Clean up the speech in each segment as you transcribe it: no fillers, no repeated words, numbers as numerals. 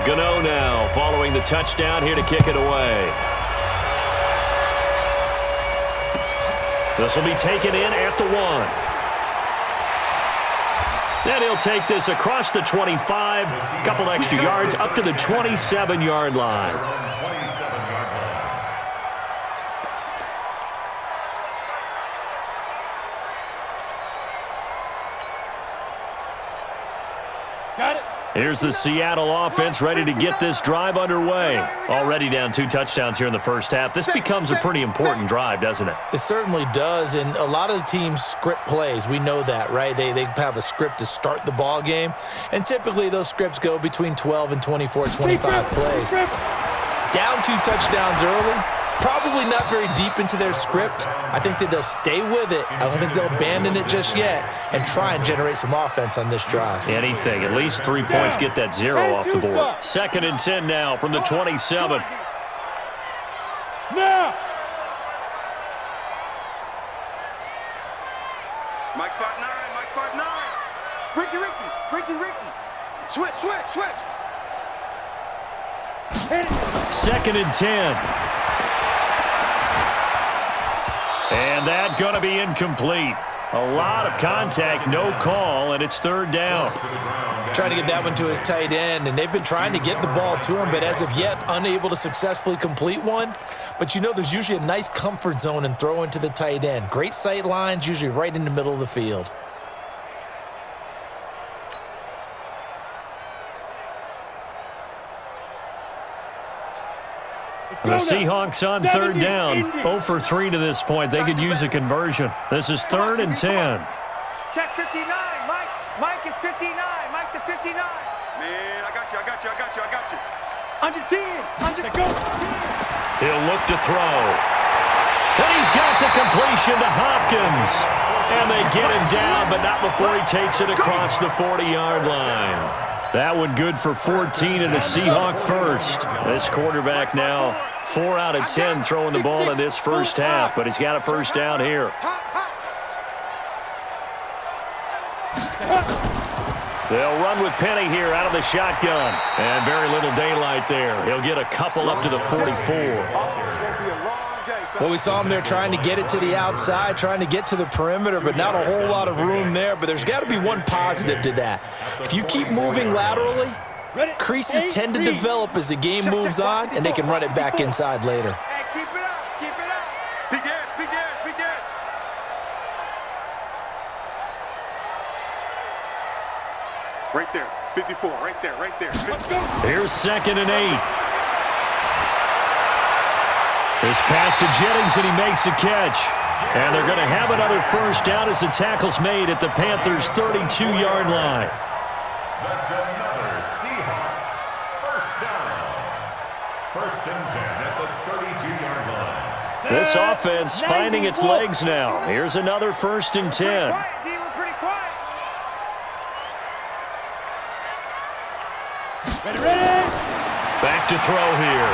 Gano now following the touchdown here to kick it away. This will be taken in at the 1. And he'll take this across the 25, a couple extra yards up to the 27-yard line. Got it. Here's the Seattle offense ready to get this drive underway. Already down 2 touchdowns here in the first half. This becomes a pretty important drive, doesn't it? It certainly does, and a lot of the teams script plays. We know that, right? They have a script to start the ball game, and typically those scripts go between 12 and 24, 25 plays. Down 2 touchdowns early, probably not very deep into their script. I think that they'll stay with it. I don't think they'll abandon it just yet and try and generate some offense on this drive. Anything, at least 3 points, get that 0 off the board. 2nd and 10 now from the 27. Now. Mike 5-9, Mike 5-9. Ricky. Switch. 2nd and 10. And that going to be incomplete. A lot of contact, no call, and it's 3rd down. Trying to get that one to his tight end, and they've been trying to get the ball to him, but as of yet, unable to successfully complete one. But you know there's usually a nice comfort zone in throwing to the tight end. Great sight lines, usually right in the middle of the field. The Seahawks on 3rd down. 0 for 3 to this point. They could use a conversion. This is 3rd and 10. Check 59, Mike. Mike is 59. Mike the 59. Man, I got you. Under 10. Go. He'll look to throw. And he's got the completion to Hopkins. And they get him down, but not before he takes it across the 40-yard line. That one good for 14 and the Seahawk first. This quarterback now 4 out of 10 throwing the ball in this first half, but he's got a first down here. They'll run with Penny here out of the shotgun. And very little daylight there. He'll get a couple up to the 44. Well, we saw him there trying to get it to the outside, trying to get to the perimeter, but not a whole lot of room there. But there's got to be one positive to that. If you keep moving laterally, creases tend to develop as the game moves on, and they can run it back inside later. Hey, keep it up. Big Ed. Right there, 54, right there. Here's 2nd and 8. This pass to Jennings, and he makes the catch. And they're going to have another first down as the tackle's made at the Panthers' 32-yard line. That's another Seahawks first down. 1st and 10 at the 32-yard line. This offense finding its legs now. Here's another 1st and 10. We're pretty quiet. Ready. Back to throw here.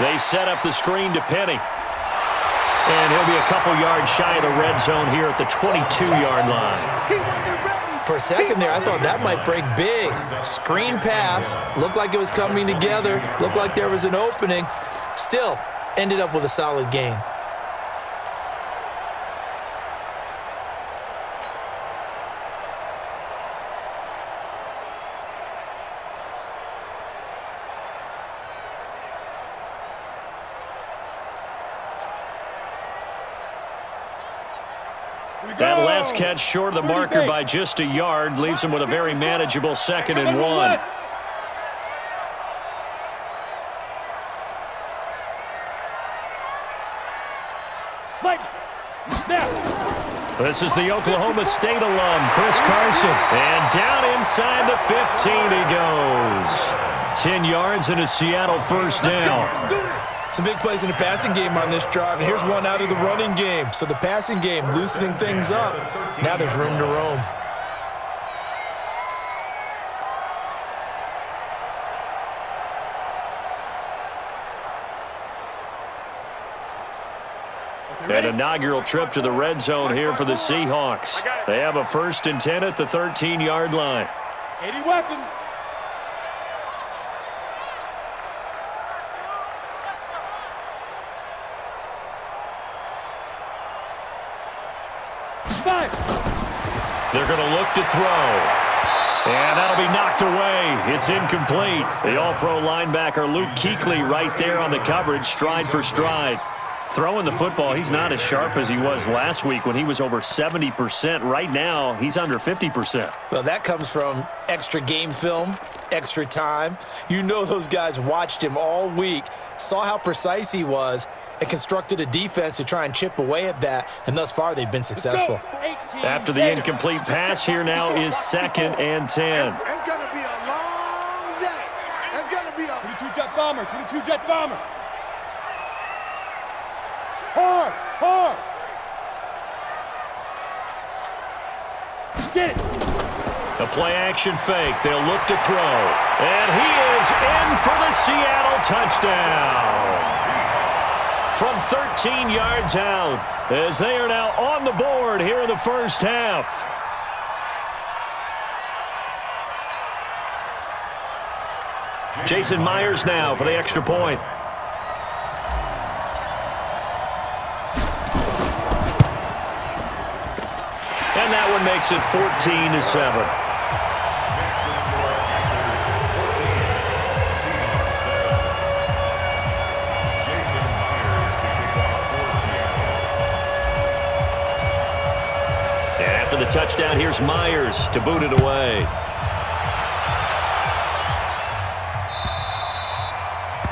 They set up the screen to Penny. And he'll be a couple yards shy of the red zone here at the 22-yard line. For a second there, I thought that might break big. Screen pass. Looked like it was coming together. Looked like there was an opening. Still, ended up with a solid gain. That last catch short of the marker by just a yard leaves him with a very manageable 2nd and 1. This is the Oklahoma State alum, Chris Carson. And down inside the 15 he goes. 10 yards and a Seattle first down. Some big plays in the passing game on this drive, and here's one out of the running game. So the passing game loosening things up. Now there's room to roam. An inaugural trip to the red zone here for the Seahawks. They have a 1st and 10 at the 13-yard line. 80 weapon. They're going to look to throw. And that'll be knocked away. It's incomplete. The all-pro linebacker Luke Kuechly right there on the coverage, stride for stride. Throwing the football, he's not as sharp as he was last week when he was over 70%. Right now, he's under 50%. Well, that comes from extra game film, extra time. You know those guys watched him all week, saw how precise he was, and constructed a defense to try and chip away at that, and thus far they've been successful. After the incomplete pass, here now is 2nd and 10. It's going to be a long day. It's going to be a 22-jet bomber, 22-jet bomber. Hard, hard. Get it. A play-action fake. They'll look to throw. And he is in for the Seattle touchdown. From 13 yards out, as they are now on the board here in the first half. Jason Myers now for the extra point. And that one makes it 14-7. After the touchdown, here's Myers to boot it away.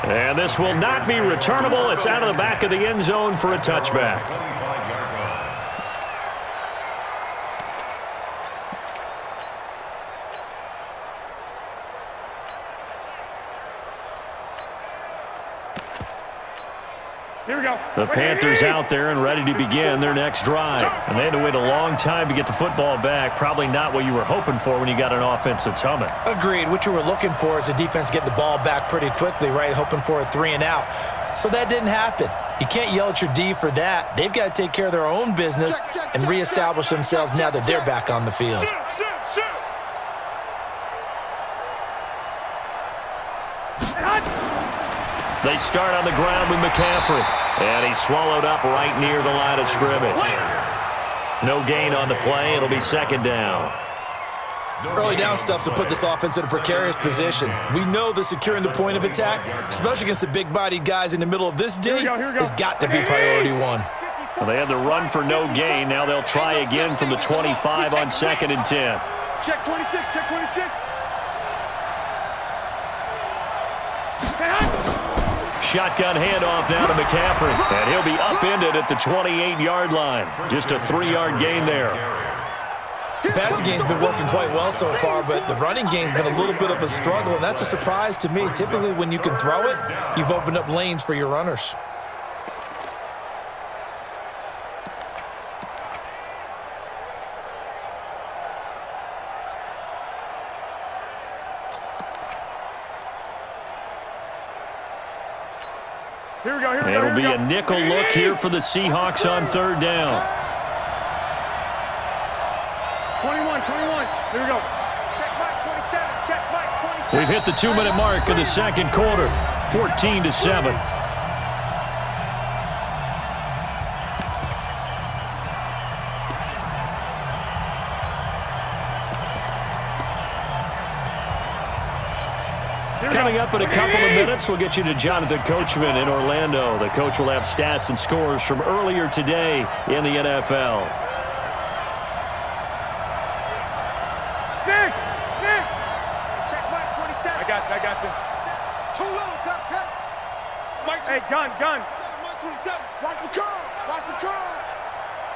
And this will not be returnable. It's out of the back of the end zone for a touchback. Here we go. The Panthers out there and ready to begin their next drive. And they had to wait a long time to get the football back. Probably not what you were hoping for when you got an offense that's humming. Agreed. What you were looking for is the defense get the ball back pretty quickly, right? Hoping for a 3 and out. So that didn't happen. You can't yell at your D for that. They've got to take care of their own business and reestablish themselves now that they're back on the field. They start on the ground with McCaffrey. And he's swallowed up right near the line of scrimmage. No gain on the play. It'll be 2nd down. Early down stuff to put this offense in a precarious position. We know that securing the point of attack, especially against the big-bodied guys in the middle of this D, has got to be priority one. Well, they had the run for no gain. Now they'll try again from the 25 on 2nd and 10. Check 26, check 26. Shotgun handoff now to McCaffrey. And he'll be upended at the 28-yard line. Just a 3-yard gain there. The passing game's been working quite well so far, but the running game's been a little bit of a struggle, and that's a surprise to me. Typically, when you can throw it, you've opened up lanes for your runners. Here we go, here we go. It'll be a nickel look here for the Seahawks on 3rd down. 21. Here we go. Check Mike 27. Check Mike 27. We've hit the 2-minute mark of the 2nd quarter. 14-7. Coming up in a couple of minutes, we'll get you to Jonathan Coachman in Orlando. The coach will have stats and scores from earlier today in the NFL. Check Mike 27. I got this. Too low, cut. Mike, Hey, gun. Mike 27. Watch the curl.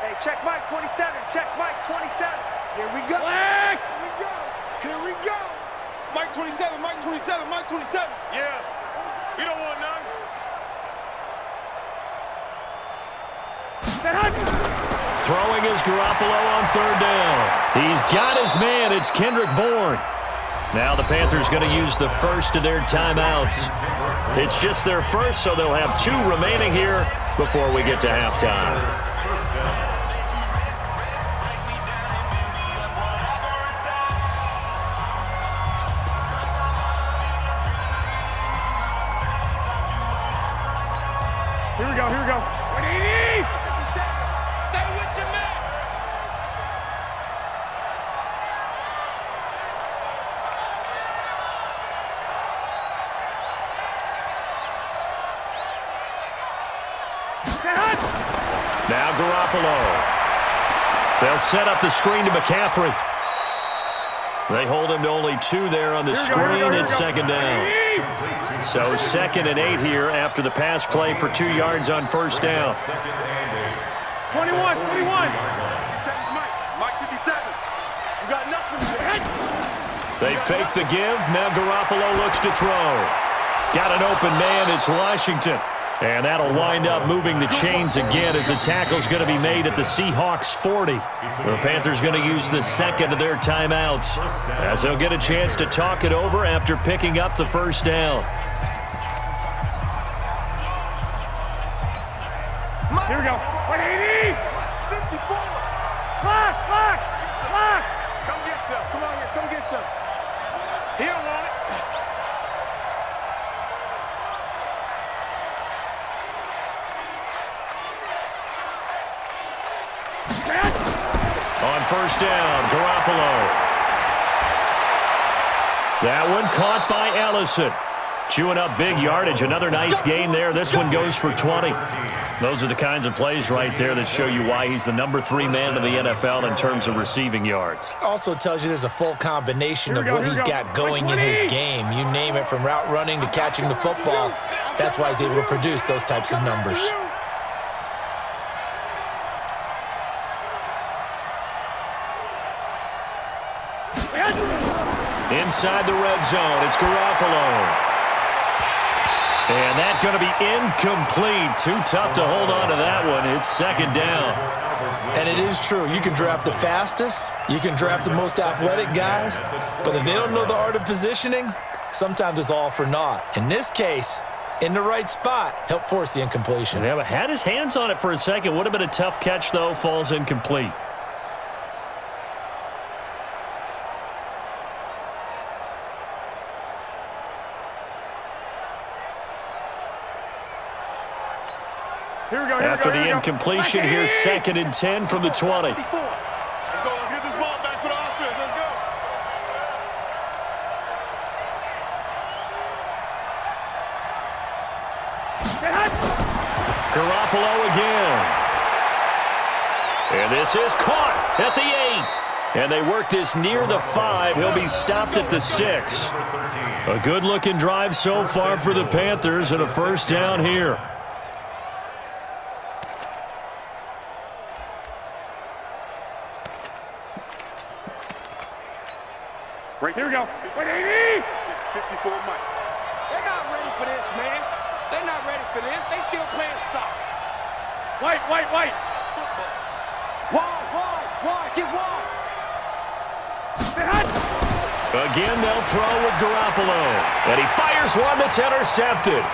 Hey, check Mike 27. Check Mike 27. Here we go. Flag! Here we go. Mike 27. Yeah. We don't want none. Throwing is Garoppolo on 3rd down. He's got his man. It's Kendrick Bourne. Now the Panthers going to use the first of their timeouts. It's just their first, so they'll have 2 remaining here before we get to halftime. Here we go. What do you need? Stay with your man. Garoppolo. They'll set up the screen to McCaffrey. They hold him to only 2 there on the screen. It's second down. So 2nd and 8 here after the pass play for 2 yards on first down. 21. Mike 57. You got nothing. They fake the give. Now Garoppolo looks to throw. Got an open man. It's Washington. And that'll wind up moving the chains again as the tackle's going to be made at the Seahawks 40. The Panthers going to use the second of their timeouts as they'll get a chance to talk it over after picking up the first down. Here we go. 180. 54. Lock. Come get some. Come on here. Come get some. He don't want it. On first down, Garoppolo. That one caught by Ellison. Chewing up big yardage. Another nice gain there. This one goes for 20. Those are the kinds of plays right there that show you why he's the number 3 man in the NFL in terms of receiving yards. Also tells you there's a full combination of what he's got going in his game. You name it, from route running to catching the football. That's why he's able to produce those types of numbers. Inside the red zone, it's Garoppolo. And that's going to be incomplete. Too tough to hold on to that one. It's second down. And it is true. You can draft the fastest. You can draft the most athletic guys. But if they don't know the art of positioning, sometimes it's all for naught. In this case, in the right spot, help force the incompletion. Yeah, but had his hands on it for a second. Would have been a tough catch, though. Falls incomplete. After the incompletion, here's 2nd and 10 from the 20. Let's go. Let's get this ball back for the offense. Let's go. Garoppolo again. And this is caught at the 8. And they work this near the 5. He'll be stopped at the 6. A good-looking drive so far for the Panthers and a first down here. Here we go. 180. 54 Mike. They're not ready for this, man. They're not ready for this. They still playing soccer. White. Wide. Get wide. Again, they'll throw with Garoppolo. And he fires one that's intercepted.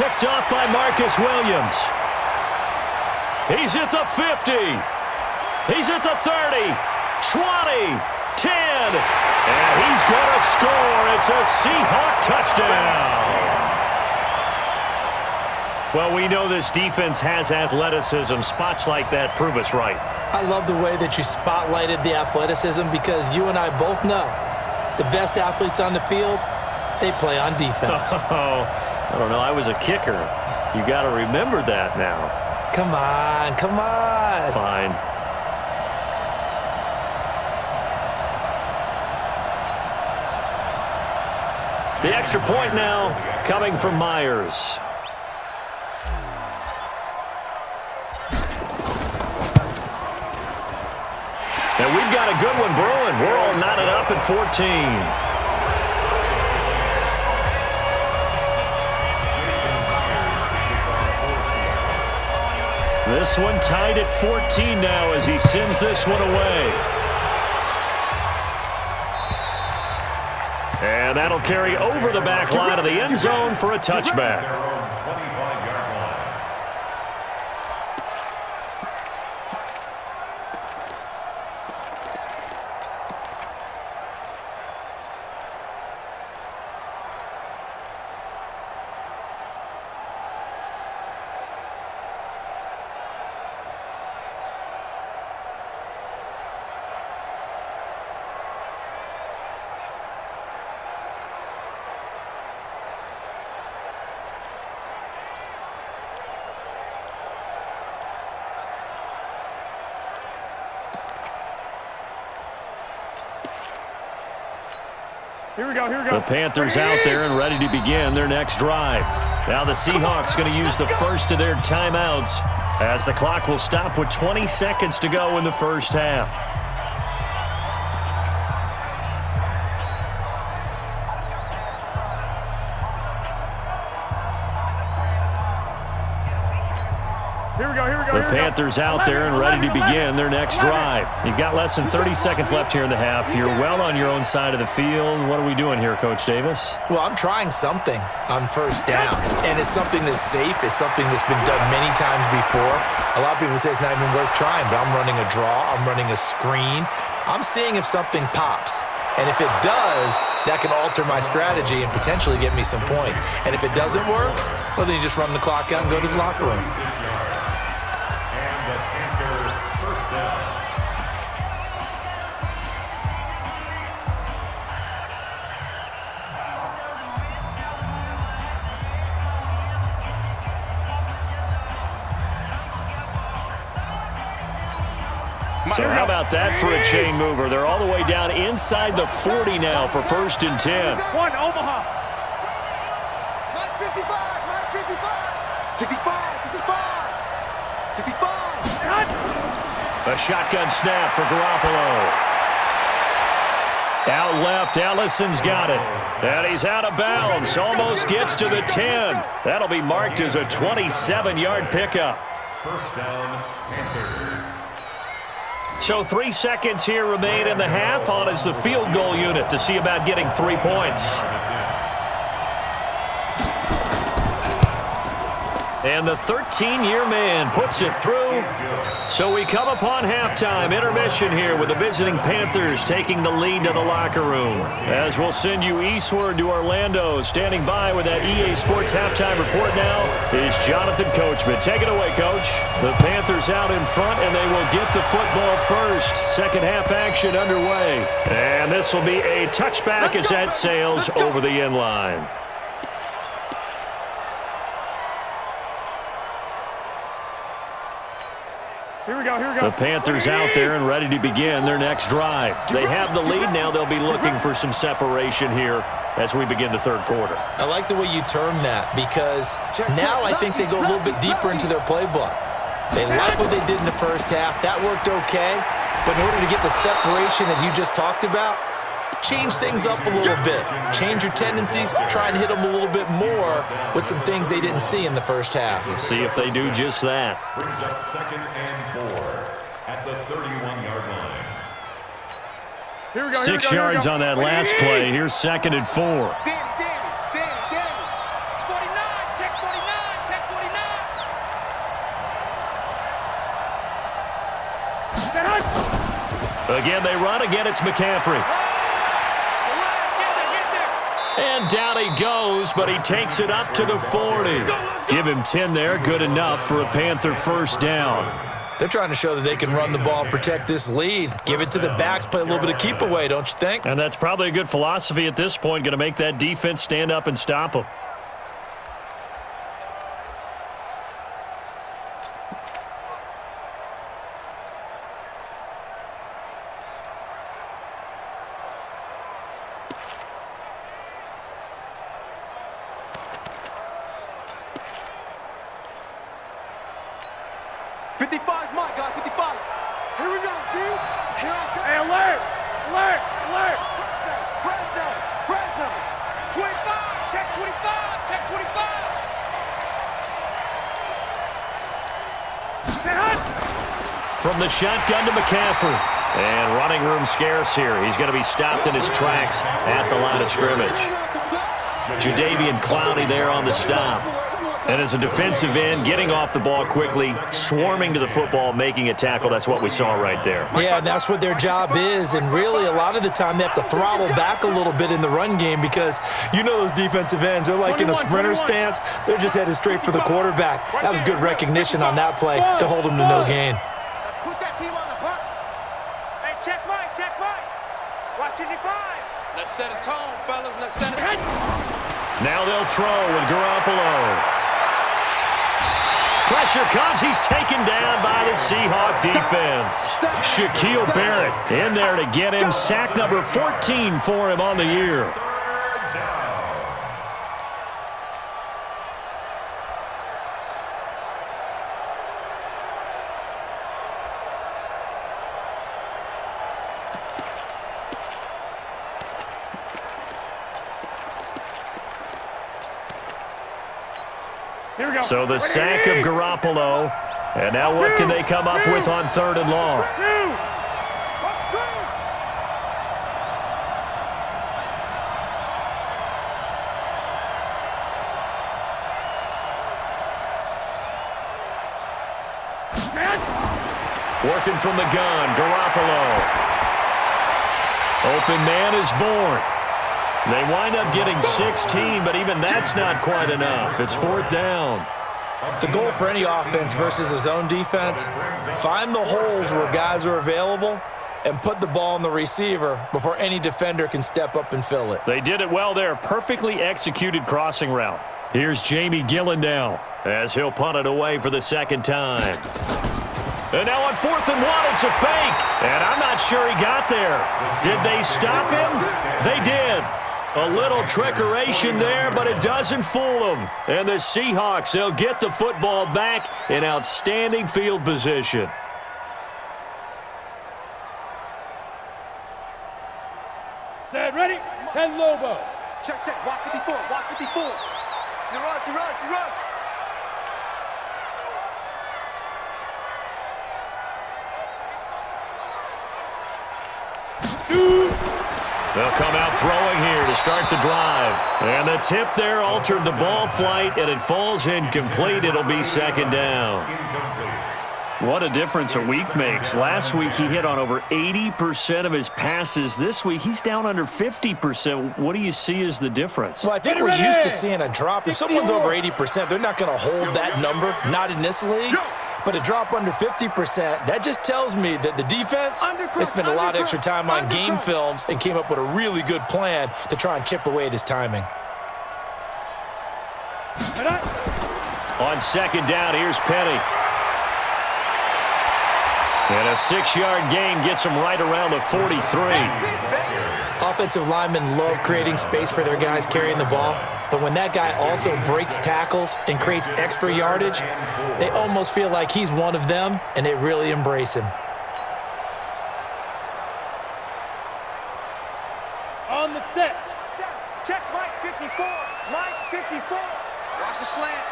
Picked off by Marcus Williams. He's at the 50. He's at the 30. 20. 10. And he's going to score. It's a Seahawk touchdown. Well, we know this defense has athleticism. Spots like that prove us right. I love the way that you spotlighted the athleticism, because you and I both know the best athletes on the field, they play on defense. Oh, I don't know. I was a kicker. You got to remember that now. Come on. Fine. The extra point now coming from Myers. And we've got a good one brewing. We're all knotted up at 14. This one tied at 14 now as he sends this one away. And that'll carry over the back line of the end zone for a touchback. Here we go. The Panthers out there and ready to begin their next drive. Now the Seahawks going to use the first of their timeouts as the clock will stop with 20 seconds to go in the first half. The Panthers out there and ready to begin their next drive. You've got less than 30 seconds left here in the half. You're well on your own side of the field. What are we doing here, Coach Davis? Well, I'm trying something on first down, and it's something that's safe. It's something that's been done many times before. A lot of people say it's not even worth trying, but I'm running a draw. I'm running a screen. I'm seeing if something pops. And if it does, that can alter my strategy and potentially get me some points. And if it doesn't work, well, then you just run the clock out and go to the locker room. So how about that for a chain mover? They're all the way down inside the 40 now for 1st and 10. One, Omaha. Mike 55, Mike 55. 65, 65. 65. A shotgun snap for Garoppolo. Out left, Ellison's got it. And he's out of bounds. Almost gets to the 10. That'll be marked as a 27-yard pickup. First down, Panthers. So 3 seconds here remain in the half. On is the field goal unit to see about getting 3 points. And the 13-year man puts it through. So we come upon halftime intermission here with the visiting Panthers taking the lead to the locker room. As we'll send you eastward to Orlando. Standing by with that EA Sports halftime report now is Jonathan Coachman. Take it away, Coach. The Panthers out in front, and they will get the football first. Second half action underway. And this will be a touchback as that sails over the end line. Here we go. The Panthers out there and ready to begin their next drive. They have the lead. Now they'll be looking for some separation here as we begin the third quarter. I like the way you term that because now I think they go a little bit deeper into their playbook. They like what they did in the first half. That worked okay. But in order to get the separation that you just talked about, change things up a little bit. Change your tendencies. Try and hit them a little bit more with some things they didn't see in the first half. Let's see if they do just that. Brings up 2nd and 4 at the 31-yard line. Here we go. 6 yards on that last play. Here's 2nd and 4. Danny. 49, check 49, check 49. Again, they run. Again, it's McCaffrey. And down he goes, but he takes it up to the 40. Give him 10 there. Good enough for a Panther first down. They're trying to show that they can run the ball and protect this lead. Give it to the backs, play a little bit of keep away, don't you think? And that's probably a good philosophy at this point. Going to make that defense stand up and stop them. From the shotgun to McCaffrey. And running room scarce here. He's going to be stopped in his tracks at the line of scrimmage. Jadeveon Clowney there on the stop. And as a defensive end, getting off the ball quickly, swarming to the football, making a tackle. That's what we saw right there. Yeah, and that's what their job is. And really, a lot of the time, they have to throttle back a little bit in the run game because you know those defensive ends. They're like in a sprinter stance. They're just headed straight for the quarterback. That was good recognition on that play to hold them to no gain. Let's put that team on the puck. Hey, check Mike. Watch it, 5. Let's set a tone, fellas. Let's set a tone. Now they'll throw with Garoppolo. Pressure comes. He's taken down by the Seahawk defense. Shaquille Barrett in there to get him. Sack number 14 for him on the year. Here we go. So the sack of Garoppolo. And now what can they come up with on 3rd and long? Working from the gun, Garoppolo. Open man is born. They wind up getting 16, but even that's not quite enough. It's 4th down. The goal for any offense versus a zone defense, find the holes where guys are available and put the ball on the receiver before any defender can step up and fill it. They did it well there. Perfectly executed crossing route. Here's Jamie Gillen now as he'll punt it away for the 2nd time. And now on 4th and 1, it's a fake. And I'm not sure he got there. Did they stop him? They did. A little trickeration there, but it doesn't fool them. And the Seahawks, they'll get the football back in outstanding field position. Set, ready? 10 Lobo. Check, check. Watch 54. Watch 54. You run, you run, you run. They'll come out throwing here to start the drive. And the tip there altered the ball flight, and it falls incomplete. It'll be 2nd down. What a difference a week makes. Last week he hit on over 80% of his passes. This week he's down under 50%. What do you see as the difference? Well, I think we're used to seeing a drop. If someone's over 80%, they're not going to hold that number, not in this league. But a drop under 50%, that just tells me that the defense has spent a lot of extra time on game films and came up with a really good plan to try and chip away at his timing. On 2nd down, here's Penny. And a 6-yard gain gets him right around the 43. Offensive linemen love creating space for their guys carrying the ball, but when that guy also breaks tackles and creates extra yardage, they almost feel like he's one of them, and they really embrace him. On the set. Check Mike 54. Mike 54. Watch the slant.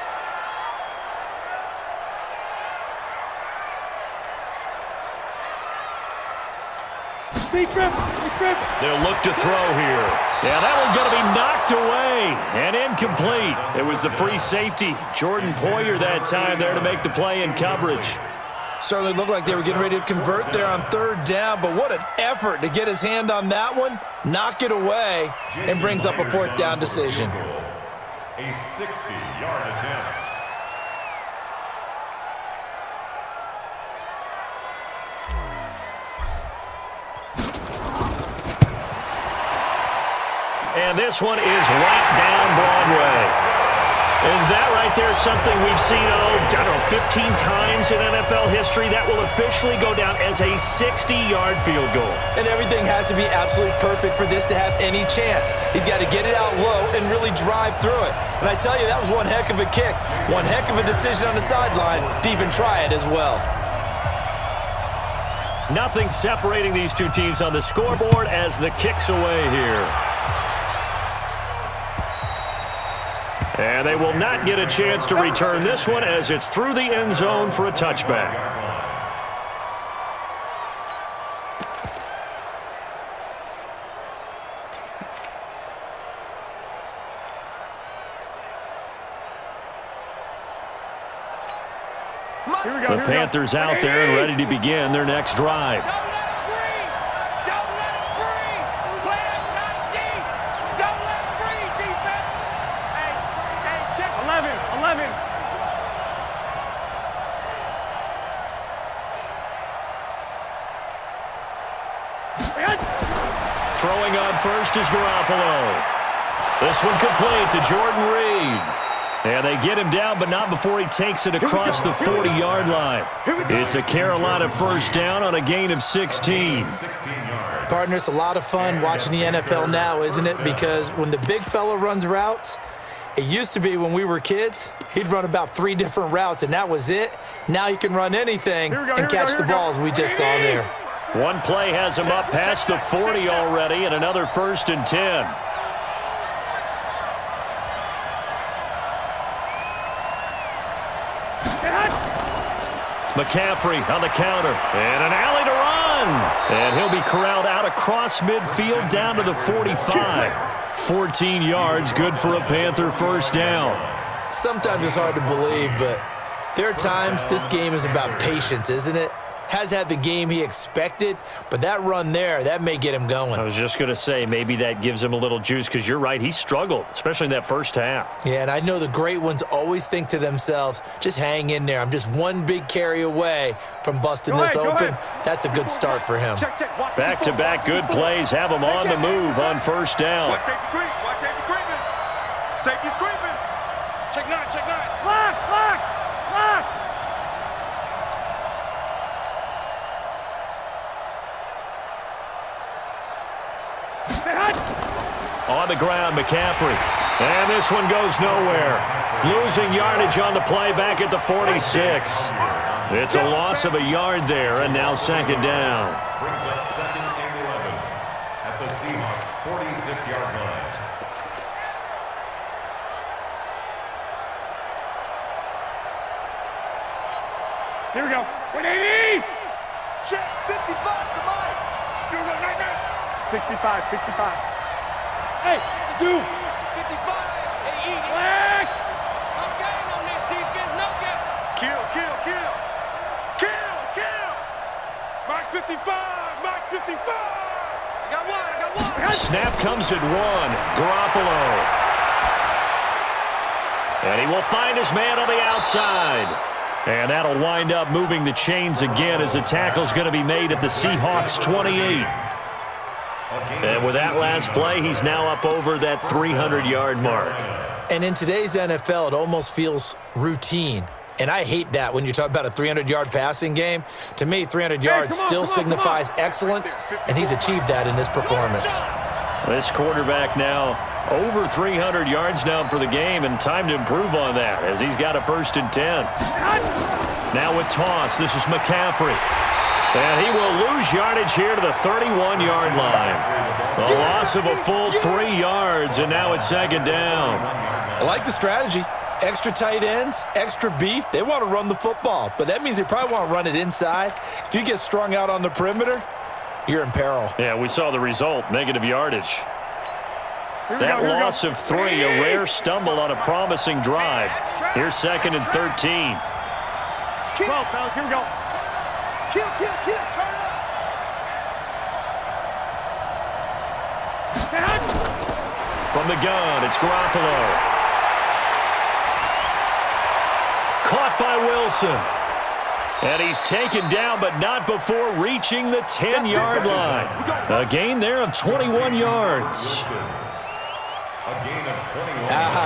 They'll look to throw here. Yeah, that one's going to be knocked away and incomplete. It was the free safety, Jordan Poyer, that time there to make the play in coverage. Certainly looked like they were getting ready to convert there on 3rd down, but what an effort to get his hand on that one, knock it away, and brings up a 4th down decision. A 60-yard attempt. And this one is right down Broadway. And that right there is something we've seen, 15 times in NFL history. That will officially go down as a 60-yard field goal. And everything has to be absolutely perfect for this to have any chance. He's got to get it out low and really drive through it. And I tell you, that was one heck of a kick. One heck of a decision on the sideline to even try it as well. Nothing separating these two teams on the scoreboard as the kick's away here. And they will not get a chance to return this one as it's through the end zone for a touchback. The Panthers out there and ready to begin their next drive. Throwing on first is Garoppolo. This one complete to Jordan Reed. And they get him down, but not before he takes it across the 40-yard line. It's a Carolina 1st down on a gain of 16. Partner, it's a lot of fun watching the NFL now, isn't it? Because when the big fella runs routes, it used to be when we were kids, he'd run about 3 different routes, and that was it. Now he can run anything and catch the ball, as we just saw there. One play has him up past the 40 already, and another 1st and 10. McCaffrey on the counter. And an alley to run. And he'll be corralled out across midfield down to the 45. 14 yards, good for a Panther first down. Sometimes it's hard to believe, but there are times this game is about patience, isn't it? Has had the game he expected, but that run there, that may get him going. I was just going to say, maybe that gives him a little juice, because you're right, he struggled, especially in that first half. Yeah, and I know the great ones always think to themselves, just hang in there. I'm just one big carry away from busting this open. That's a good start for him. Back-to-back good plays have him on the move on first down. Watch safety creep. Watch safety creeping. Safety's creeping. Check 9, check 9. Lock, lock, lock. On the ground, McCaffrey. And this one goes nowhere. Losing yardage on the play back at the 46. It's a loss of a yard there, and now second down. Brings up 2nd and 11 at the Seahawks 46-yard line. Here we go. 180. Check 55 to Mike. Here we go, night, night. 65, 65. Hey, 2. 55. Hey, eat it. Black. No game on this defense. No game. Kill, kill, kill. Kill, kill. Mike 55. Mike 55. I got one. Snap comes at 1. Garoppolo. And he will find his man on the outside. And that'll wind up moving the chains again as the tackle's going to be made at the Seahawks 28. And with that last play, he's now up over that 300-yard mark. And in today's NFL, it almost feels routine. And I hate that when you talk about a 300-yard passing game. To me, 300 yards still signifies excellence, and he's achieved that in this performance. This quarterback now over 300 yards now for the game, and time to improve on that as he's got a 1st and 10. Now with toss, this is McCaffrey. And he will lose yardage here to the 31-yard line. A loss of a full 3 yards, and now it's second down. I like the strategy. Extra tight ends, extra beef. They want to run the football, but that means they probably want to run it inside. If you get strung out on the perimeter, you're in peril. Yeah, we saw the result, negative yardage. That loss of 3, a rare stumble on a promising drive. Here's 2nd and 13. 12, fellas, here we go. Kill, turn up. From the gun, it's Garoppolo. Caught by Wilson. And he's taken down, but not before reaching the 10-yard line. A gain there of 21 yards.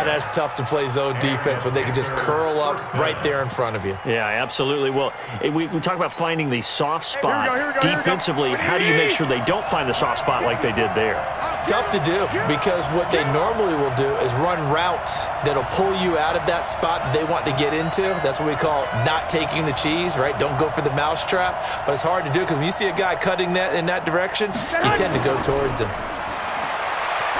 That's tough to play zone defense when they can just curl up right there in front of you. Yeah, absolutely. Well, we talk about finding the soft spot. Defensively, how do you make sure they don't find the soft spot like they did there? Tough to do, because what they normally will do is run routes that'll pull you out of that spot that they want to get into. That's what we call not taking the cheese, right? Don't go for the mousetrap. But it's hard to do because when you see a guy cutting that in that direction, you tend to go towards him.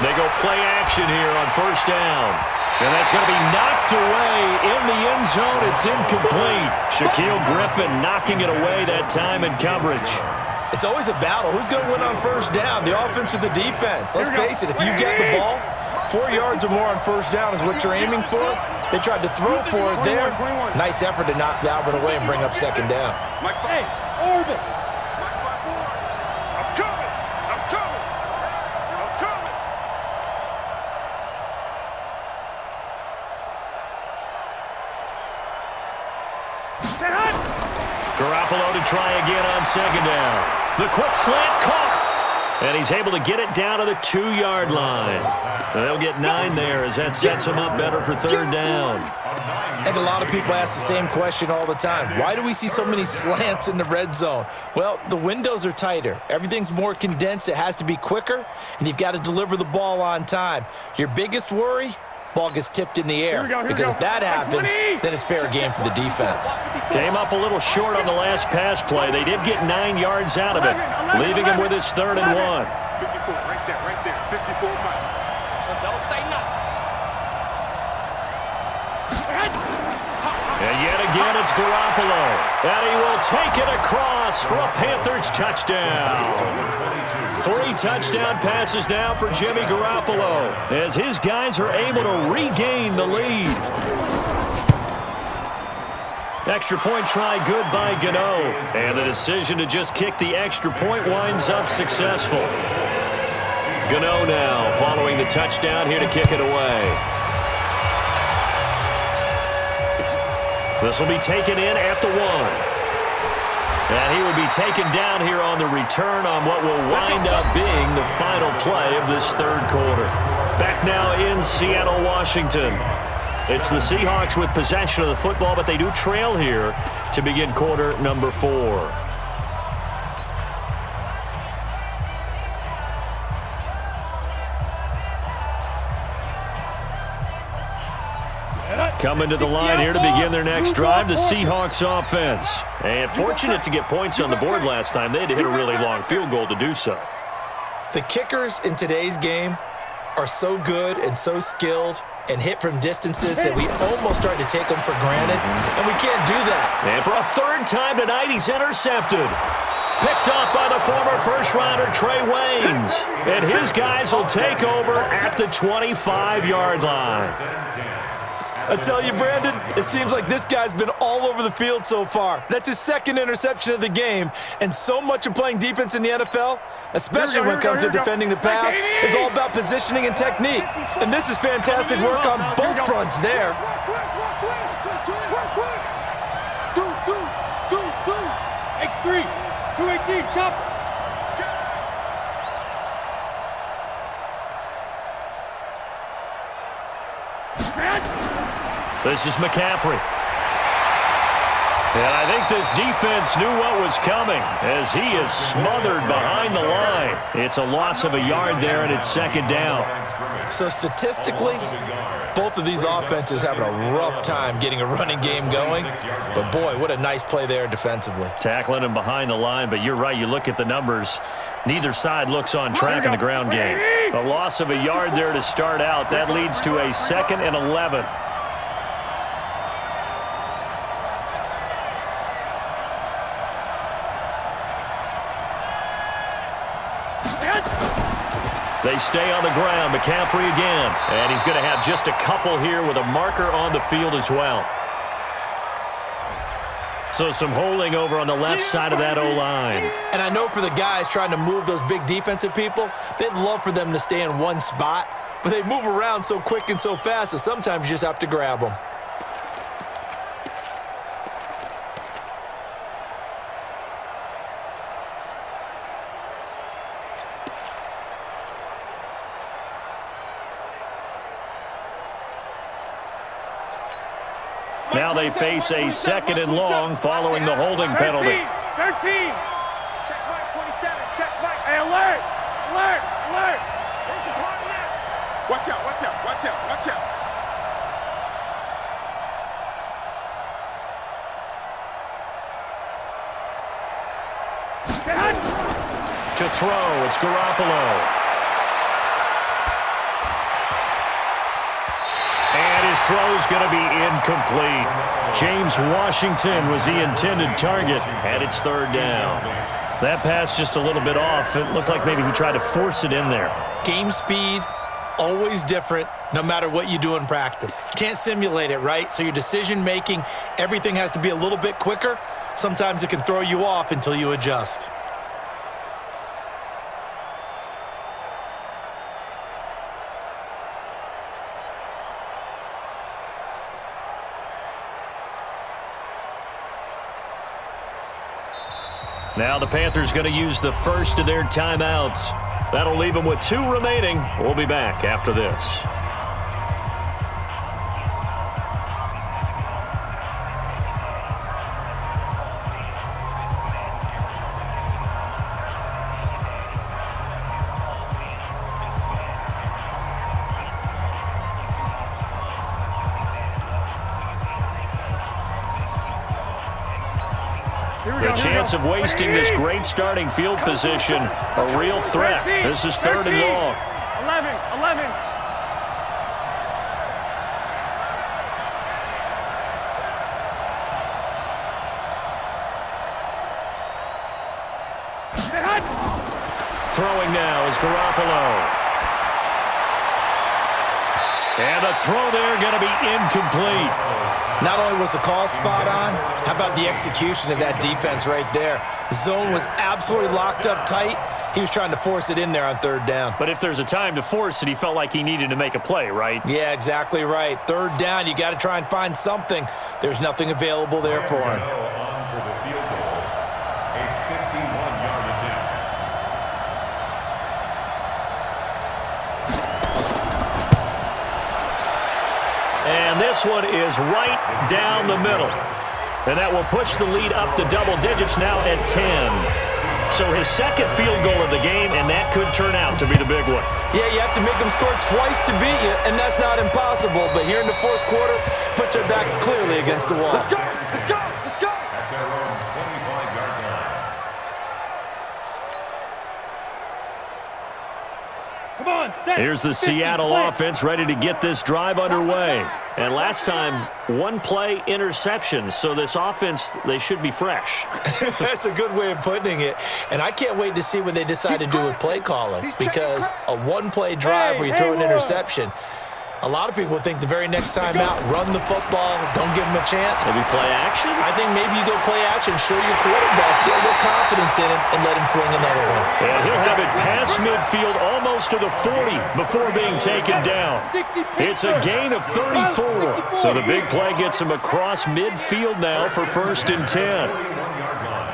They go play action here on first down. And that's going to be knocked away in the end zone. It's incomplete. Shaquille Griffin knocking it away that time in coverage. It's always a battle. Who's going to win on first down, the offense or the defense? Let's face it, if you get the ball, 4 yards or more on first down is what you're aiming for. They tried to throw for it there. Nice effort to knock that one away and bring up second down. Hey, Orville. I'm coming. Garoppolo to try again on second down. The quick slant caught. And he's able to get it down to the 2-yard line. They'll get 9 there as that sets him up better for third down. I think a lot of people ask the same question all the time. Why do we see so many slants in the red zone? Well, the windows are tighter. Everything's more condensed. It has to be quicker, and you've got to deliver the ball on time. Your biggest worry? Ball gets tipped in the air. Because if that happens, then it's fair game for the defense. Came up a little short on the last pass play. They did get 9 yards out of it, leaving him with his 3rd and 1. 54, right there. 54, Mike. So don't say nothing. And yet again, it's It's Garoppolo. And he will take it across for a Panthers touchdown. 3 touchdown passes now for Jimmy Garoppolo as his guys are able to regain the lead. Extra point try good by Gano. And the decision to just kick the extra point winds up successful. Gano now following the touchdown here to kick it away. This will be taken in at the 1. And he will be taken down here on the return on what will wind up being the final play of this third quarter. Back now in Seattle, Washington. It's the Seahawks with possession of the football, but they do trail here to begin quarter number 4. Coming to the line here to begin their next drive, the Seahawks offense. And fortunate to get points on the board last time. They had to hit a really long field goal to do so. The kickers in today's game are so good and so skilled and hit from distances that we almost start to take them for granted, and we can't do that. And for a third time tonight, he's intercepted. Picked up by the former first-rounder Trey Waynes. And his guys will take over at the 25-yard line. I tell you, Brandon, it seems like this guy's been all over the field so far. That's his second interception of the game, and so much of playing defense in the NFL, especially when it comes to defending the pass, is all about positioning and technique. And this is fantastic work on both fronts there. X3, 218, chopper. This is McCaffrey. And I think this defense knew what was coming as he is smothered behind the line. It's a loss of a yard there, and it's second down. So statistically, both of these offenses having a rough time getting a running game going. But, boy, what a nice play there defensively. Tackling him behind the line, but you're right. You look at the numbers. Neither side looks on track in the ground game. A loss of a yard there to start out. That leads to a 2nd and 11. They stay on the ground. McCaffrey again. And he's going to have just a couple here with a marker on the field as well. So some holding over on the left side of that O-line. And I know for the guys trying to move those big defensive people, they'd love for them to stay in one spot. But they move around so quick and so fast that sometimes you just have to grab them. Now they face a 2nd and long following the holding penalty. 13. Check Mike 27. Check Mike. Hey, alert! Alert! Alert! There's the party now. Watch out, watch out, watch out, watch out. To throw, it's Garoppolo. And his throw is going to be incomplete. James Washington was the intended target, and it's 3rd down. That pass just a little bit off. It looked like maybe he tried to force it in there. Game speed, always different, no matter what you do in practice. Can't simulate it, right? So your decision-making, everything has to be a little bit quicker. Sometimes it can throw you off until you adjust. Now the Panthers going to use the first of their timeouts. That'll leave them with 2 remaining. We'll be back after this. The chance of wasting this great starting field position, a real threat. This is 3rd and long. 11. throwing now is Garoppolo. And the throw there going to be incomplete. Not only was the call spot on, how about the execution of that defense right there? The zone was absolutely locked up tight. He was trying to force it in there on third down. But if there's a time to force it, he felt like he needed to make a play, right? Yeah, exactly right. Third down, you got to try and find something. There's nothing available there for him. On for the field goal. A 51-yard attempt. And this one is right down the middle. And that will push the lead up to double digits now at 10. So his second field goal of the game, and that could turn out to be the big one. Yeah, you have to make them score twice to beat you, and that's not impossible. But here in the fourth quarter, puts their backs clearly against the wall. Let's go! Let's go! Let's go! At their own 25-yard line. Come on, set. Here's the 50, Seattle play. offense ready to get this drive underway. And last time, one play interception. So this offense, they should be fresh. That's a good way of putting it. And I can't wait to see what they decide to do with play calling, because a one-play drive where you throw an interception, a lot of people think the very next time out, run the football, don't give them a chance. Maybe play action? I think maybe you go play action, show your quarterback, get a little confidence in him, and let him fling another one. And he'll have it past midfield almost to the 40 before being taken down. It's a gain of 34. So the big play gets him across midfield now for 1st and 10. 41-yard line.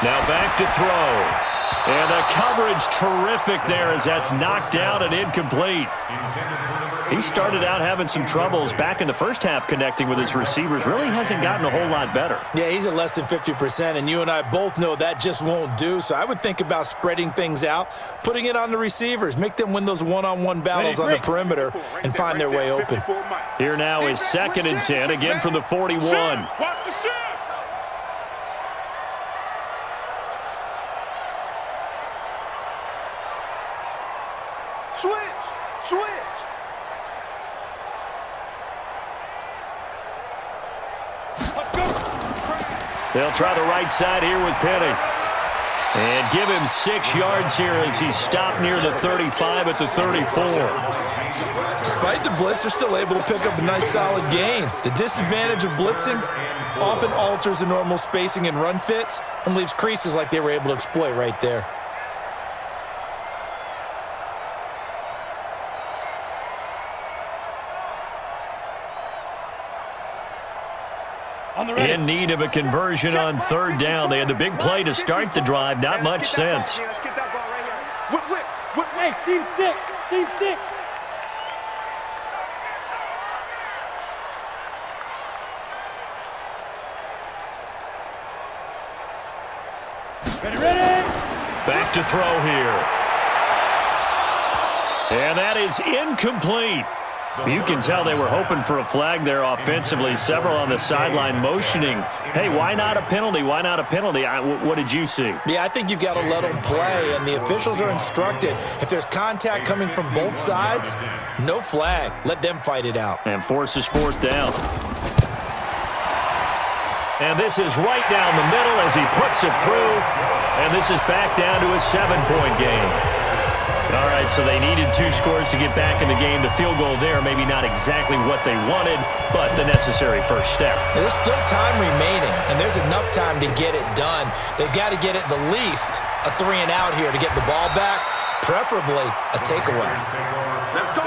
Now back to throw. And the coverage terrific there as that's knocked down and incomplete. He started out having some troubles back in the first half connecting with his receivers. Really hasn't gotten a whole lot better. Yeah, he's at less than 50%, and you and I both know that just won't do. So I would think about spreading things out, putting it on the receivers, make them win those one-on-one battles on the perimeter and find their way open. Here now is 2nd and 10, again from the 41. Watch the shift. Switch. They'll try the right side here with Penny. And give him 6 yards here as he's stopped near the 35 at the 34. Despite the blitz, they're still able to pick up a nice solid gain. The disadvantage of blitzing often alters the normal spacing and run fits and leaves creases like they were able to exploit right there. In need of a conversion on 3rd down. They had the big play to start the drive. Not much sense. Let's get that ball right here. Whip. Hey, seam 6. Seam 6. Ready. Back to throw here. And that is incomplete. You can tell they were hoping for a flag there offensively. Several on the sideline motioning, hey, why not a penalty? Why not a penalty? What did you see? Yeah, I think you've got to let them play, and the officials are instructed, if there's contact coming from both sides, no flag. Let them fight it out. And forces 4th down. And this is right down the middle as he puts it through. And this is back down to a 7-point game. All right, so they needed 2 scores to get back in the game. The field goal there, maybe not exactly what they wanted, but the necessary first step. There's still time remaining, and there's enough time to get it done. They've got to get at the least a 3 and out here to get the ball back, preferably a takeaway. Let's go.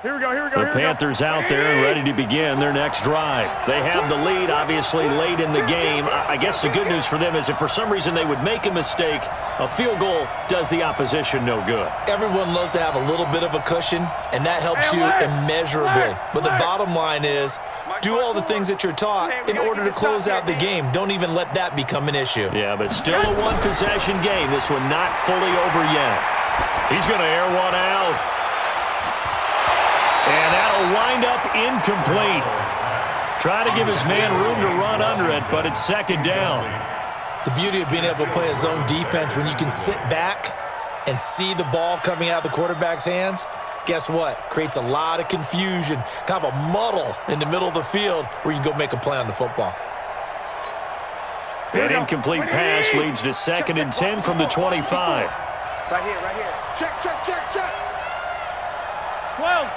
Here we go. The Panthers out there and ready to begin their next drive. They have the lead, obviously, late in the game. I guess the good news for them is if for some reason they would make a mistake, a field goal does the opposition no good. Everyone loves to have a little bit of a cushion, and that helps you immeasurably. But the bottom line is, do all the things that you're taught in order to close out the game. Don't even let that become an issue. Yeah, but it's still a one-possession game. This one not fully over yet. He's going to air one out. And that'll wind up incomplete. Try to give his man room to run under it, but it's second down. The beauty of being able to play a zone defense when you can sit back and see the ball coming out of the quarterback's hands, guess what? Creates a lot of confusion, kind of a muddle in the middle of the field where you can go make a play on the football. An incomplete pass leads to 2nd and 10 from the 25. Right here. Check. 12.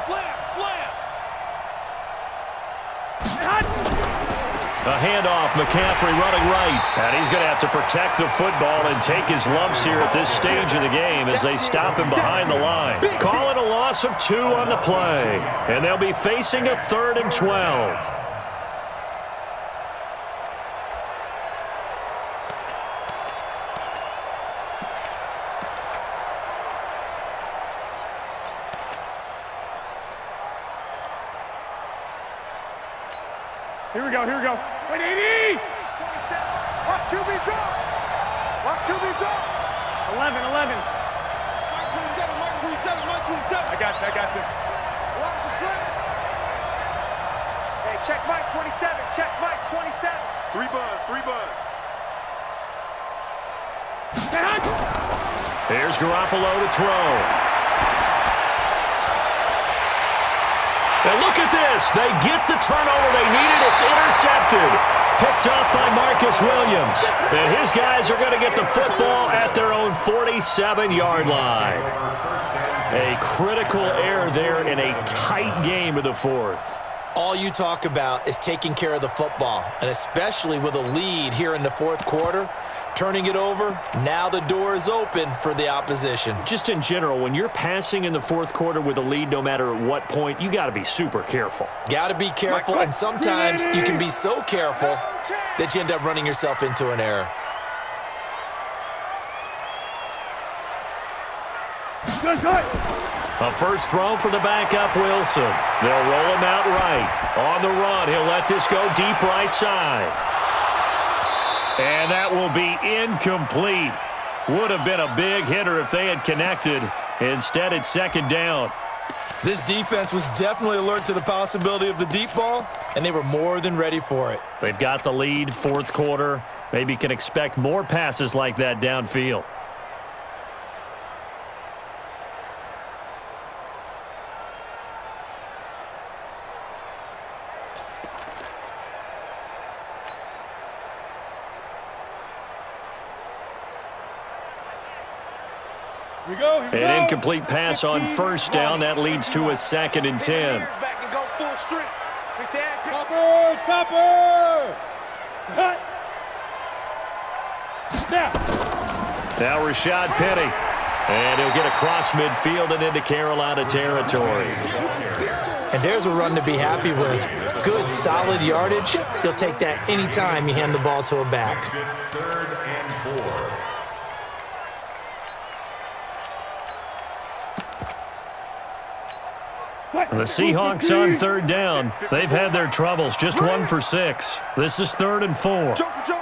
Slam. A handoff, McCaffrey running right. And he's going to have to protect the football and take his lumps here at this stage of the game as they stop him behind the line. Call it a loss of 2 on the play. And they'll be facing a 3rd and 12. Here we go. Wait, 80! 27. Watch QB drop. 11. Mike 27. I got this. Watch the slam. Hey, check Mike 27. 3 buzz. Here's Garoppolo to throw. And look at this. They get the turnover they needed. It's intercepted. Picked up by Marcus Williams. And his guys are going to get the football at their own 47-yard line. A critical error there in a tight game of the 4th. All you talk about is taking care of the football, and especially with a lead here in the 4th quarter, turning it over, now the door is open for the opposition. Just in general, when you're passing in the 4th quarter with a lead, no matter at what point, you got to be super careful. Got to be careful, and sometimes you can be so careful that you end up running yourself into an error. A first throw for the backup, Wilson. They'll roll him out right. On the run, he'll let this go deep right side. And that will be incomplete. Would have been a big hitter if they had connected. Instead, it's 2nd down. This defense was definitely alert to the possibility of the deep ball, and they were more than ready for it. They've got the lead, 4th quarter. Maybe can expect more passes like that downfield. Here we go. An incomplete pass on 1st down. That leads to a 2nd and 10. back and go full strength. Topper! Now Rashad Penny. And he'll get across midfield and into Carolina territory. And there's a run to be happy with. Good, solid yardage. You'll take that anytime you hand the ball to a back. 3rd and 4. And the Seahawks on 3rd down. They've had their troubles. Just 1 for 6. This is 3rd and 4. Joker.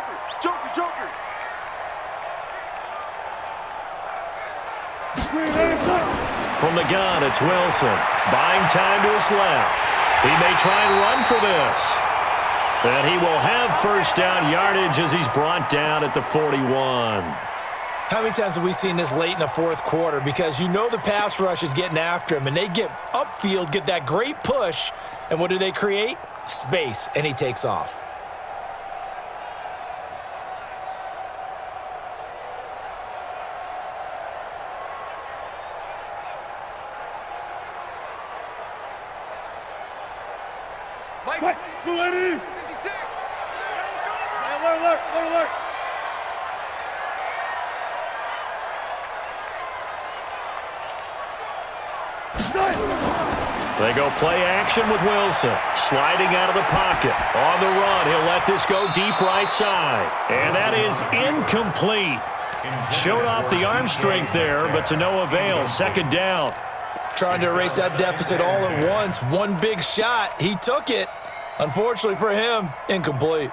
From the gun, it's Wilson. Buying time to his left. He may try and run for this. And he will have 1st down yardage as he's brought down at the 41. How many times have we seen this late in the 4th quarter? Because you know the pass rush is getting after him, and they get upfield, get that great push, and what do they create? Space, and he takes off. Mike. Salini. 56. Alert. They go play action with Wilson. Sliding out of the pocket. On the run, he'll let this go deep right side. And that is incomplete. Showed off the arm strength there, but to no avail. Second down. Trying to erase that deficit all at once. One big shot. He took it. Unfortunately for him, incomplete.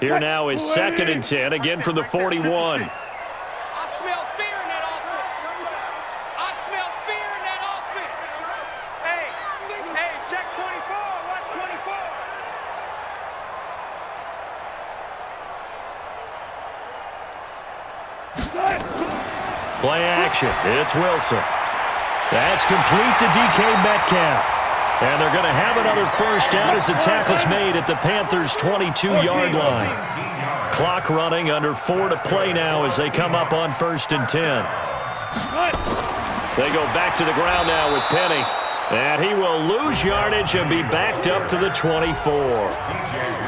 Here now is 2nd and 10, again from the 41. I smell fear in that offense. I smell fear in that offense. Hey, check 24. Watch 24. Play action. It's Wilson. That's complete to DK Metcalf. And they're going to have another first down as the tackle's made at the Panthers' 22-yard line. Clock running, under 4 to play now as they come up on 1st and 10. They go back to the ground now with Penny. And he will lose yardage and be backed up to the 24.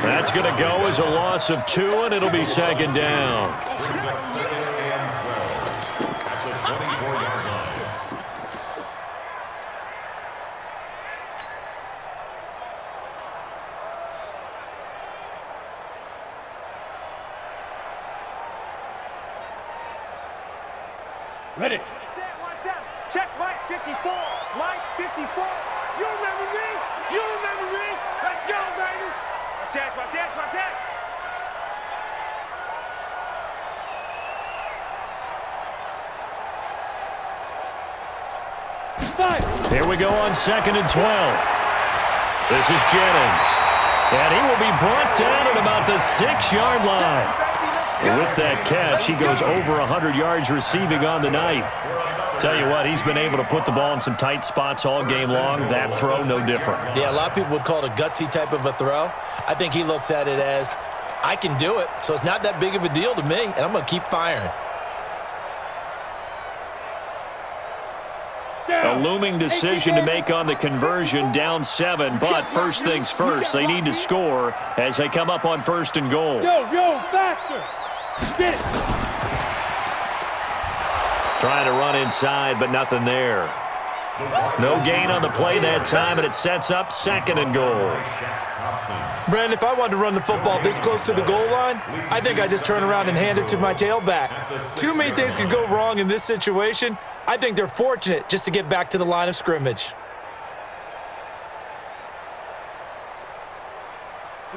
That's going to go as a loss of 2, and it'll be 2nd down. Brings up 2nd and 12 at the 24-yard line. Ready. What's up? Check Mike 54. Mike 54. You remember me? You remember me? Let's go, baby. Watch that, watch that, watch that. Here we go on 2nd and 12. This is Jennings. And he will be brought down at about the 6-yard line. And with that catch, he goes over 100 yards receiving on the night. Tell you what, he's been able to put the ball in some tight spots all game long. That throw, no different. Yeah, a lot of people would call it a gutsy type of a throw. I think he looks at it as, I can do it, so it's not that big of a deal to me, and I'm going to keep firing. A looming decision to make on the conversion, down 7. But first things first, they need to score as they come up on 1st and goal. Yo, faster. Get it. Trying to run inside, but nothing there. No gain on the play that time, and it sets up 2nd and goal. Brandon, if I wanted to run the football this close to the goal line, I think I just turn around and hand it to my tailback. Too many things could go wrong in this situation. I think they're fortunate just to get back to the line of scrimmage.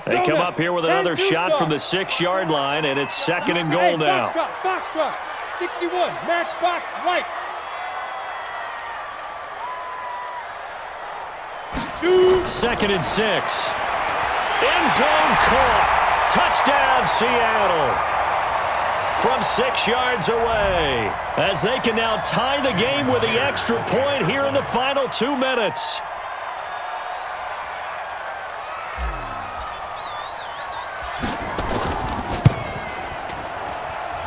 They come up here with another shot from the 6-yard line, and it's 2nd and goal now. Box drop. 61, matchbox, lights. Shoot. 2nd and 6. End zone caught. Touchdown, Seattle. From 6 yards away, as they can now tie the game with the extra point here in the final 2 minutes.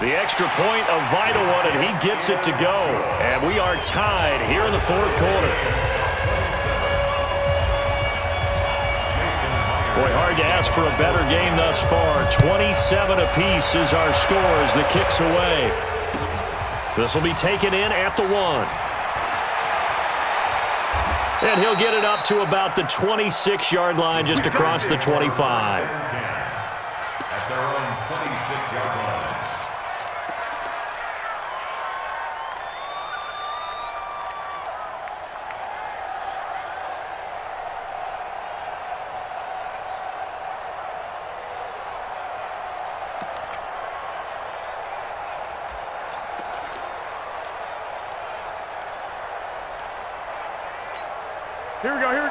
The extra point, a vital one, and he gets it to go. And we are tied here in the 4th quarter. Boy, hard to ask for a better game thus far. 27 apiece is our score as the kick's away. This will be taken in at the 1. And he'll get it up to about the 26-yard line, just across the 25. At their own 26-yard line.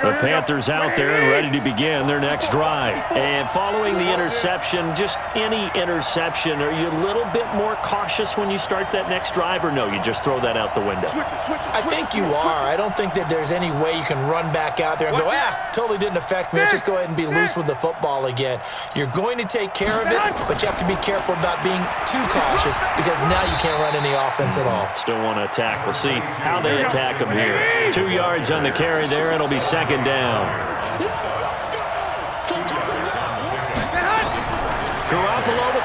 The Panthers out there and ready to begin their next drive. And following the interception, just any interception, are you a little bit more cautious when you start that next drive, or no, you just throw that out the window? I think you are. I don't think that there's any way you can run back out there and go, totally didn't affect me. Let's just go ahead and be loose with the football again. You're going to take care of it, but you have to be careful about being too cautious because now you can't run any offense at all. Still want to attack. We'll see how they attack them here. 2 yards on the carry there. It'll be 2nd down.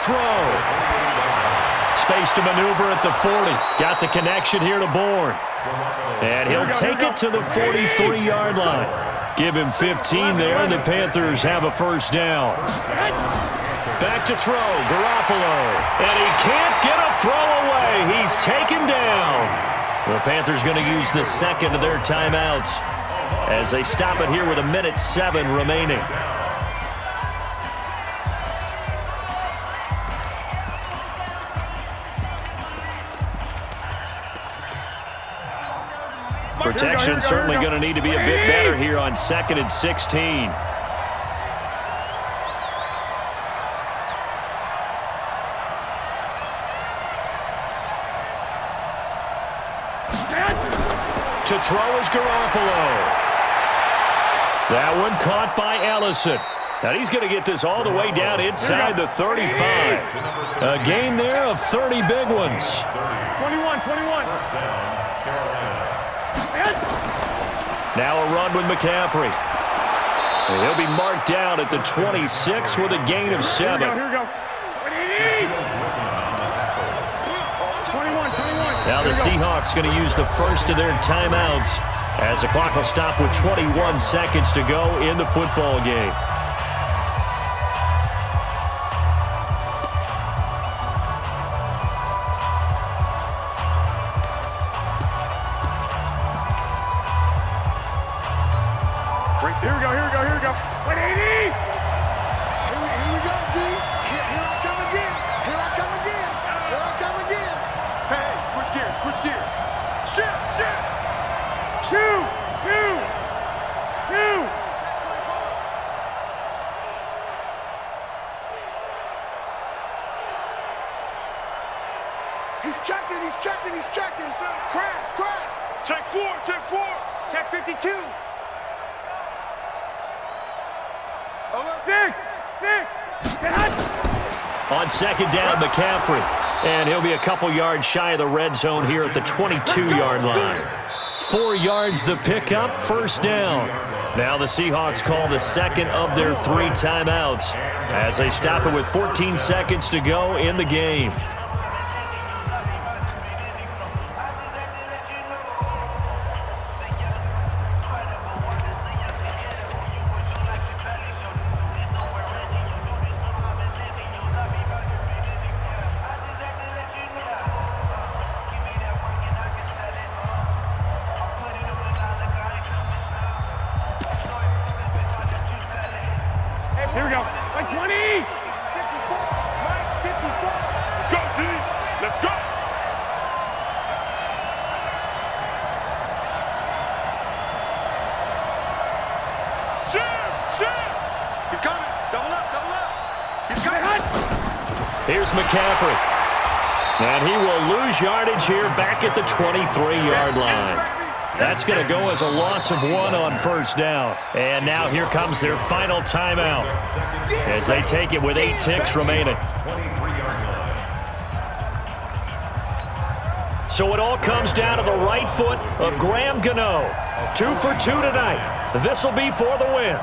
throw. Space to maneuver at the 40. Got the connection here to Bourne. And he'll take it to the 43-yard line. Give him 15 there, and the Panthers have a first down. Back to throw, Garoppolo. And he can't get a throw away. He's taken down. The Panthers going to use the second of their timeouts as they stop it here with 1:07 remaining. Protection certainly going to need to be a bit better here on 2nd and 16. To throw is Garoppolo. That one caught by Ellison. Now he's going to get this all the way down inside the 35. A gain there of 30 big ones. 21. Now a run with McCaffrey. And he'll be marked down at the 26 with a gain of 7. Here we go. 21. Now the Seahawks going to use the first of their timeouts as the clock will stop with 21 seconds to go in the football game. Here we go. 180! Here we go, D. Here I come again. Hey, switch gears. Shift. Shoot! He's checking. Crash. Check 4. Check 52. On 2nd down, McCaffrey. And he'll be a couple yards shy of the red zone here at the 22-yard line. 4 yards the pickup, first down. Now the Seahawks call the second of their 3 timeouts as they stop it with 14 seconds to go in the game. Here we go. 20! 54. Mike, 54. Let's go, D. Let's go. Shift. He's coming. Double up. He's coming. Here's McCaffrey. And he will lose yardage here back at the 23-yard line. That's going to go as a loss of 1 on first down. And now here comes their final timeout as they take it with 8 ticks remaining. So it all comes down to the right foot of Graham Gano. 2 for 2 tonight. This will be for the win.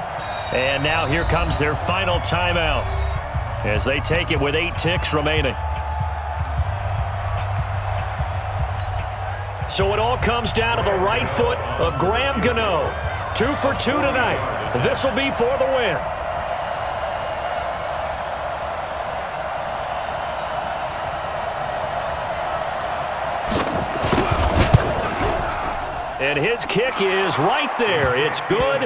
And now here comes their final timeout as they take it with 8 ticks remaining. So it all comes down to the right foot of Graham Gano. 2 for 2 tonight. This will be for the win. And his kick is right there. It's good.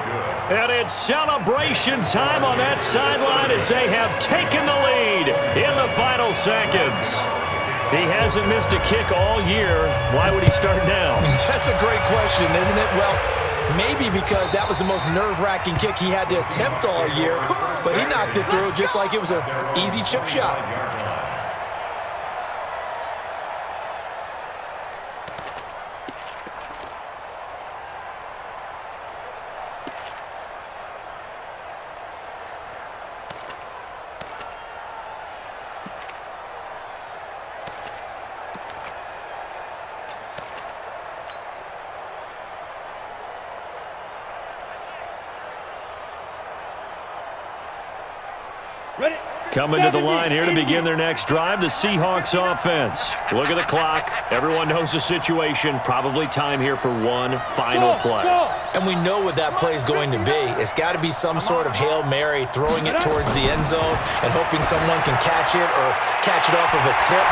And it's celebration time on that sideline as they have taken the lead in the final seconds. He hasn't missed a kick all year. Why would he start now? That's a great question, isn't it? Well, maybe because that was the most nerve-wracking kick he had to attempt all year, but he knocked it through just like it was an easy chip shot. Ready? Coming to the line here to begin their next drive, the Seahawks offense. Look at the clock. Everyone knows the situation. Probably time here for one final play. And we know what that play is going to be. It's got to be some sort of Hail Mary, throwing it towards the end zone and hoping someone can catch it or catch it off of a tip.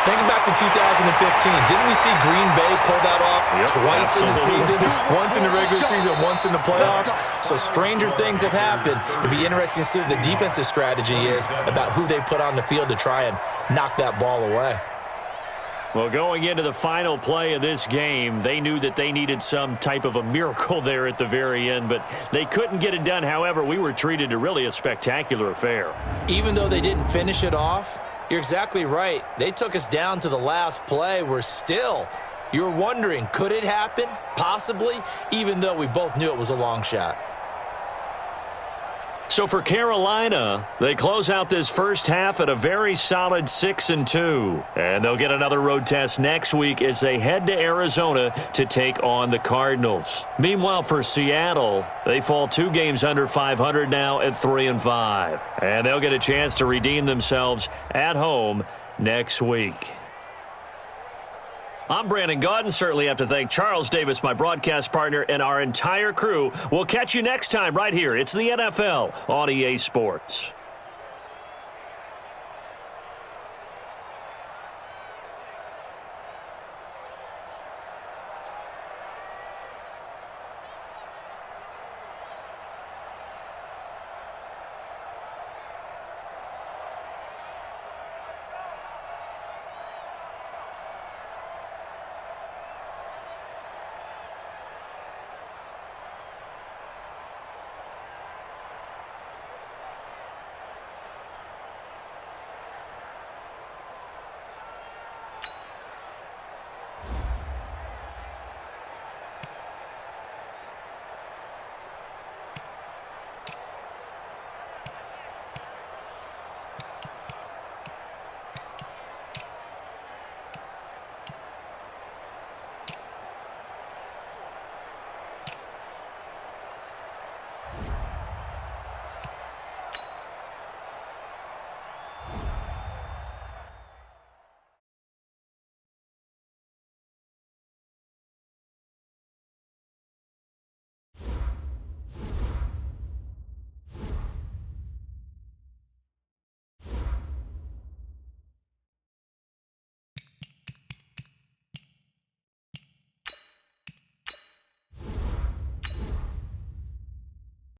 Think back to 2015. Didn't we see Green Bay pull that off twice in the season? Once in the regular season, once in the playoffs. So stranger things have happened. It'd be interesting to see what the defensive strategy is about who they put on the field to try and knock that ball away. Well, going into the final play of this game, they knew that they needed some type of a miracle there at the very end, but they couldn't get it done. However, we were treated to really a spectacular affair. Even though they didn't finish it off, you're exactly right. They took us down to the last play. You're wondering, could it happen? Possibly, even though we both knew it was a long shot. So for Carolina, they close out this first half at a very solid 6-2. And they'll get another road test next week as they head to Arizona to take on the Cardinals. Meanwhile, for Seattle, they fall 2 games under 500 now at 3-5. And they'll get a chance to redeem themselves at home next week. I'm Brandon Gaudin. Certainly have to thank Charles Davis, my broadcast partner, and our entire crew. We'll catch you next time right here. It's the NFL on EA Sports.